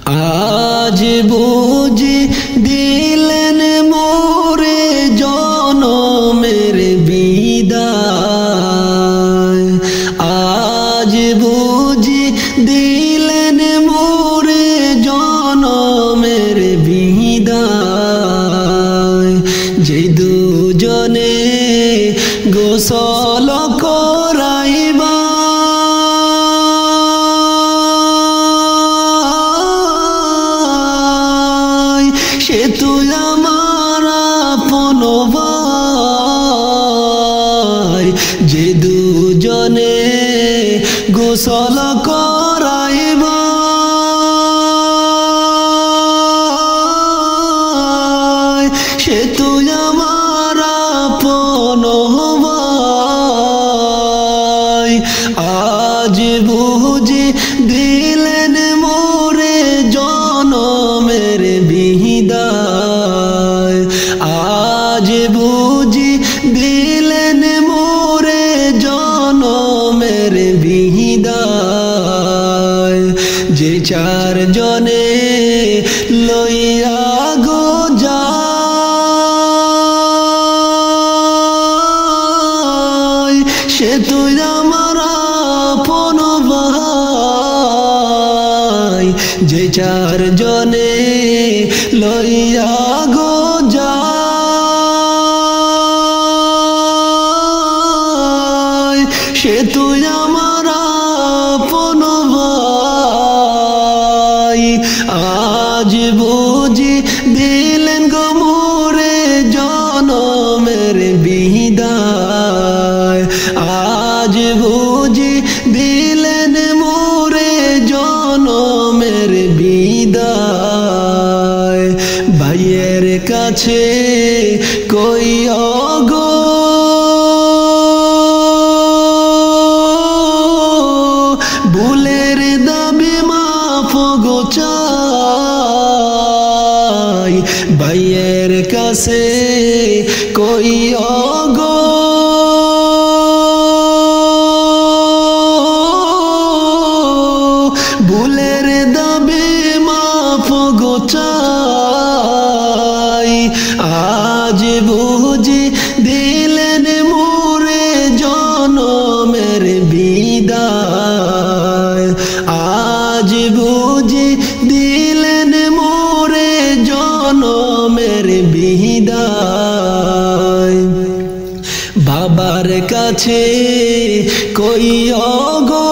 আজ বুঝি দিলেন মোরে জনমের বিদায়, আজ বুঝি দিলেন মোরে জনমের বিদায়। যে দুজনে গোসল করাইবা সে তুই আমার আপন ভাই। যে দুজনে গোসল করাইবা সে তুই আমার আপন ভাই। আজ বুঝি দিলেন মোরে জনমের বিদায়, আজ বুঝি দিলেন মোরে জনমের বিদায়। যে চার জনে লইয়া গো যায় সে তুই আমার আপন ভাই। যে চার জনে লইয়া গো যায় সে তুই আমার আপন ভাই। আজ বুঝি দিলেন গো মোরে জনমের বিদায়, আজ বুঝি দিলেন মোরে জনমের বিদায়। ভাইয়ের কাছে কইও গো ভুলের দাবি মাফ গো চাই। ভাইয়ের কাছে কইও গো ভুলের দাবি মাফ গো চাই। আজ বুঝি দিলেন মোরে জনমের বিদায়, আজ বুঝি দিলেন মোরে জনমের বিদায়। বাবার কাছে কইও গো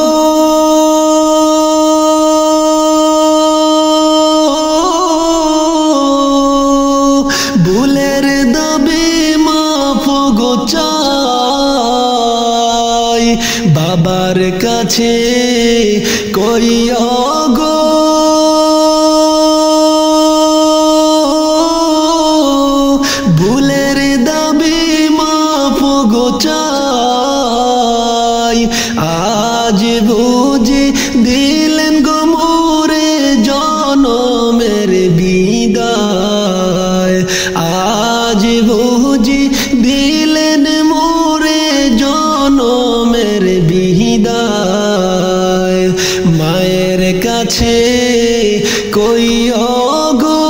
ভুলের দাবি মাফ গো চাই। বাবার কাছে কইও গো ভুলের দাবি মাফ গো চাই। আজ বুঝি দিলেন গো মোরে জনমের বিদায়, আজ বুঝি দিলেন মোরে জনমের বিদায়। মায়ের কাছে কইও গো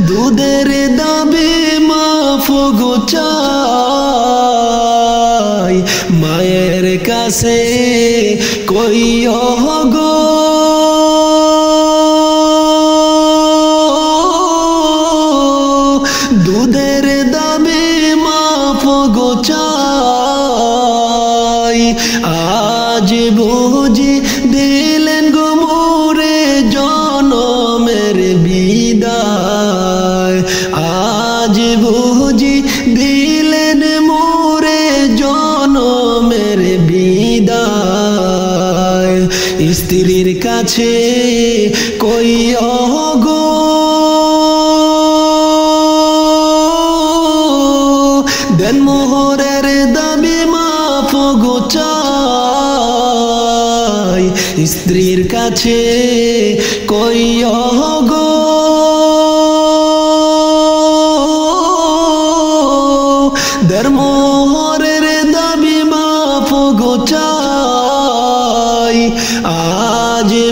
দুধের দাবি মাফ গো চাই। মায়ের কাছে কইও গো দুধের দাবি মাফ গো চাই। আজ বুঝি দিলেন গো মোরে জনমের বিদায়, আজ বুঝি দিলেন মোরে জনমের বিদায়। স্ত্রীর কাছে কইও গো দেন মোহরের দাবি মাফ গো চাই। স্ত্রীর কাছে কইও গো দের মোহরের দাবি মাফ গো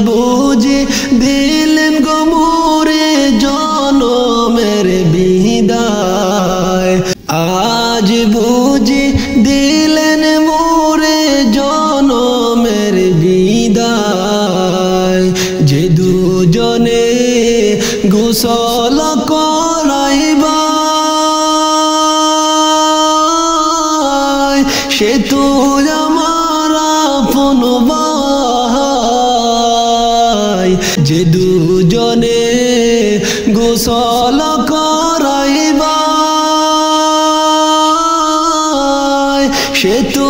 বুঝি দিলেন গো মোরে জনমের বিদায় আজ বুঝি দিলেন মোরে জনমের বিদায় যে দুজনে গোসল করাইবা সে তো আমার আপন ভাই যে দুজনে গোসল করাইবা সে তো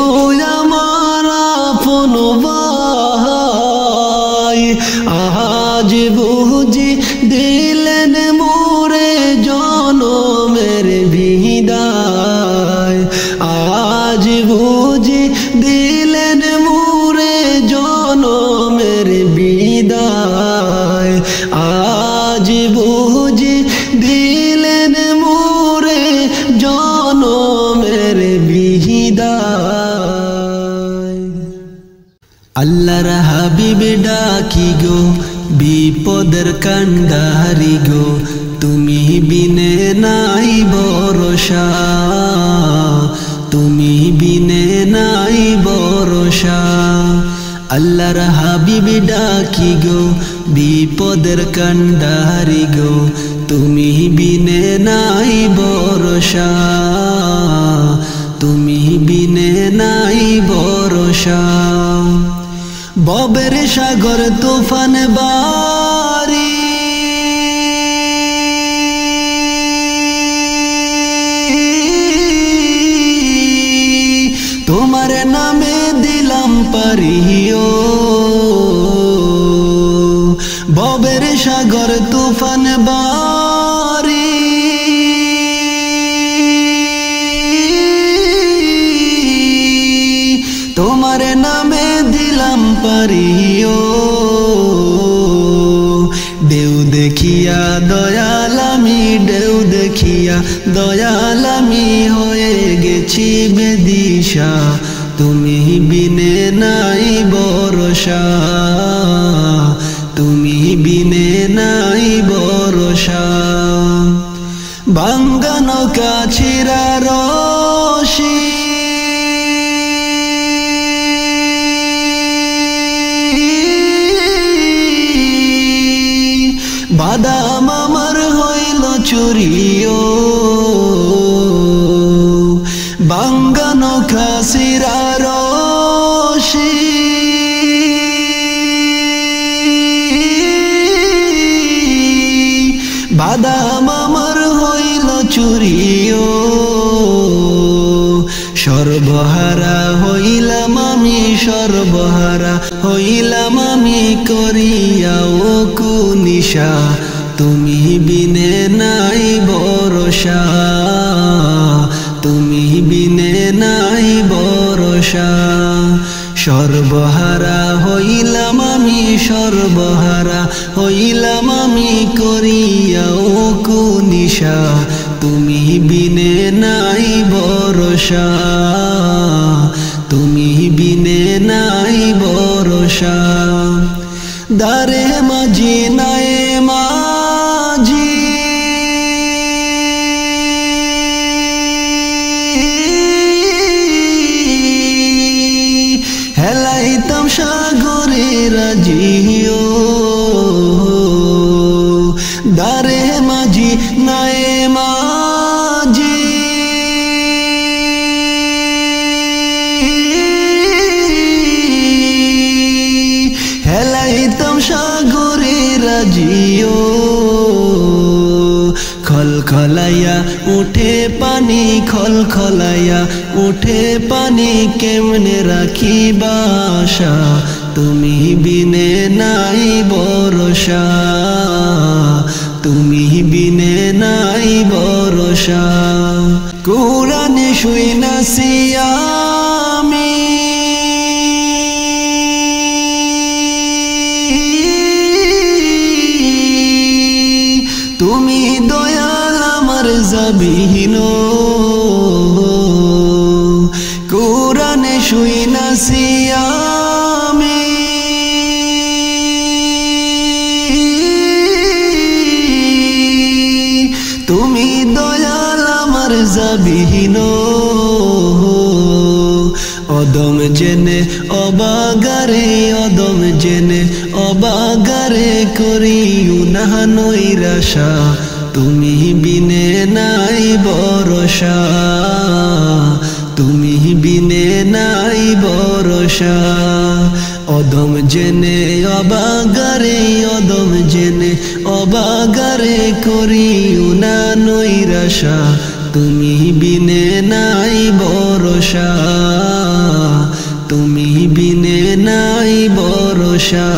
আমার আপন ভাই আজ বুঝি দিলেন মোরে জনমের বিদায় আজ বুঝি দিলেন মোরে জনমের বিদায় আজ বুঝি দিলেন মোরে জনমের বিদায় আল্লাহর হাবিব ডাকি গো বিপদের কান্ডারি গো তুমি বিনে নাই ভরসা তুমি বিনে নাই ভরসা আল্লাহর হাবিব ডাকি গো বিপদের কান্ডারি গো তুমি বিনে নাই ভরসা তুমি বিনে নাই ভরসা ববের সাগর তুফান বারি তোমার নামে দিলাম পারিও ববের সাগর তুফান বারি তোমার নামে দিলাম পারিও ঢেউ দেখিয়া দয়াল আমি ঢেউ দেখিয়া দয়াল আমি হয়ে গেছি বেদিশা তুমি বিনে নাই ভরসা তুমি বিনে নাই ভরসা ভাঙ্গা নৌকা ছিড়া রশি বাদাম আমার হইল চুরিও ভাঙ্গা নৌকা ছিড়া রশি বাদাম আমার হইল চুরিও সর্বহারা হইলাম আমি সর্বহারা হইলাম আমি করিয়া ও কুনিশা তুমি বিনে নাই ভরসা তুমি বিনে নাই ভরসা সর্বহারা হইলাম আমি সর্বহারা হইলাম আমি করিয়া ও কুনিশা তুমি বিনে নাই ভরসা তুমি বিনে নাই ভরসা দারে মাঝি নাই মাঝি হেলাইতাম সাগরে রাজিও দারে মাঝি নাই মাঝি হেলাইতাম সাগরে রাজিও খলখলাইয়া উঠে পানি খলখলাইয়া উঠে পানি কেমনে রাখি বাসা তুমি বিনে নাই ভরসা তুমি বিনে নাই ভরসা কুরআনে শুনাছি আমি তুমি দয়াল আমার জাবিন কুরআনে শুনাছি আমি যাবিহীন অদম জেনে অবাগারে অদম জেনে অবাগারে করিও না নৈরাশা তুমি বিনে নাই ভরসা তুমি বিনে নাই ভরসা অদম জেনে অবাগারে অদম জেনে অবাগারে করিও না নৈরাশা তুমি বিনে নাই ভরসা তুমি বিনে নাই ভরসা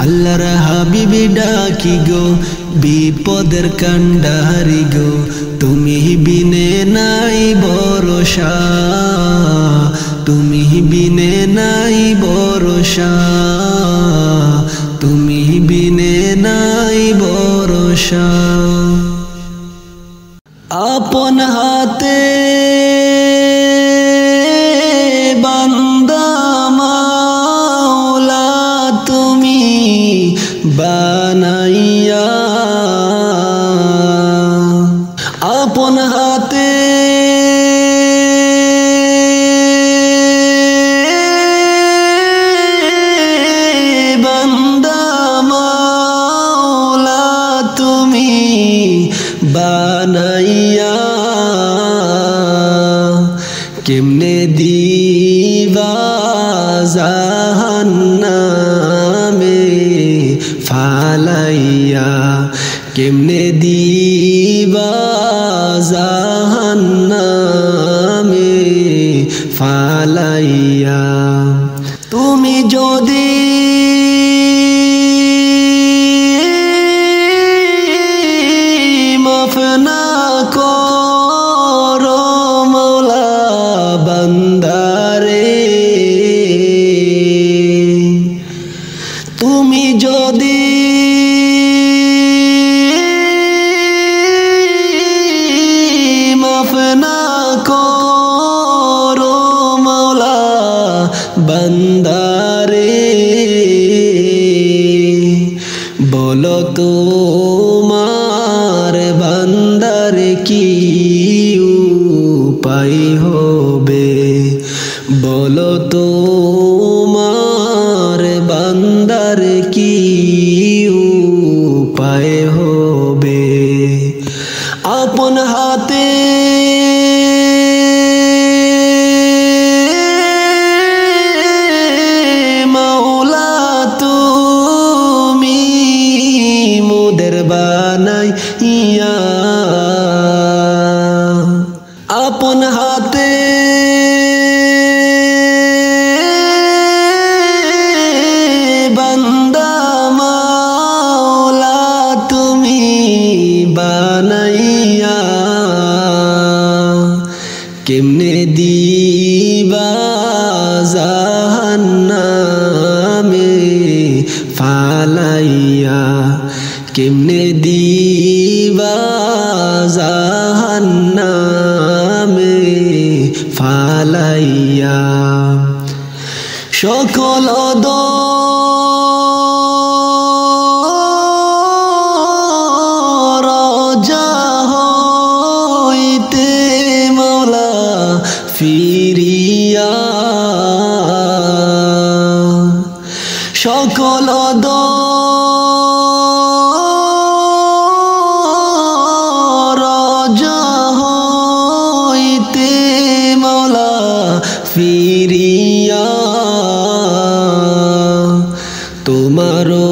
আল্লাহর হাবিবি ডাকি গো বিপদের কান্ডারি গো তুমি বিনে নাই ভরসা তুমি বিনে নাই ভরসা তুমি বিনে নাই ভরসা আপন হাতে বান্দা মাওলা তুমি বানাইয়া আপন হাতে বান্দা মাওলা তুমি বানাইয়া কেমনে দিবা জাহান্নামে ফালাইয়া কেমনে দিবা জাহান্নামে ফালাইয়া তুমি যদি মাফ না করো মওলা বান্দারে তুমি যদি মাফ না করো মওলা বান্দারে বলো তোমার বান্দার কি উপায় হবে বলো তোমার বান্দার কি উপায় হবে আপন হাতে মাওলা তুমি মোদের বানাইয়া আপন হাতে বান্দা মাওলা তুমি বানাইয়া কেমনে দিবা জাহান্নামে ফালাইয়া কেমনে দিবা জাহান্নামে ফালাইয়া সকল দরজা হইতে মওলা ফিরিয়া সকল দরজা হইতে মওলা ফিরিয়া তোমারও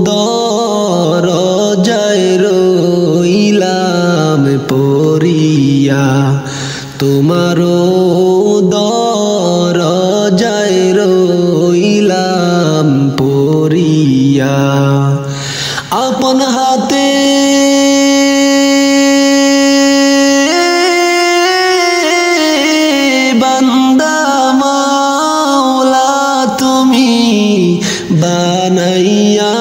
দরজায় রইলাম পড়িয়া তোমারও দরজায় রইলাম পড়িয়া আপন হাতে বান্দা মাওলা তুমি বানাইয়া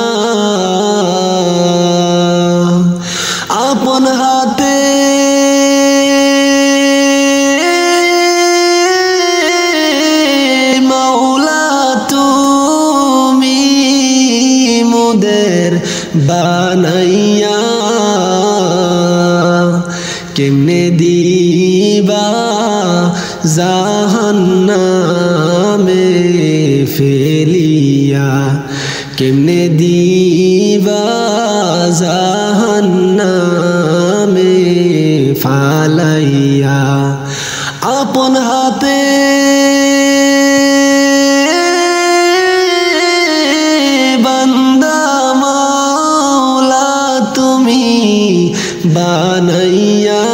আপন হাতে মাওলা তুমি মোদের বানাইয়া কেমনে জাহান্নামে ফেলিয়া কেমনে দিবা জাহান্নামে ফালাইয়া আপন হাতে বান্দা মাওলা তুমি বানাইয়া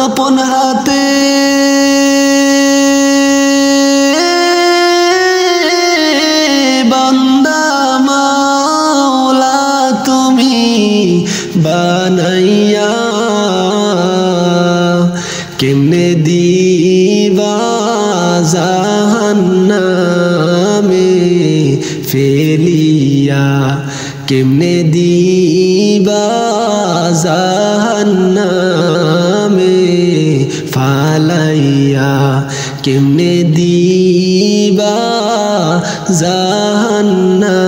আপন হাতে বান্দা মাওলা তুমি বানাইয়া কেমনে দিবা জাহান্নামে ফেলিয়া কেমনে দিবা জাহান্নামে ফালাইয়া কেমনে দিবা জাহান্নামে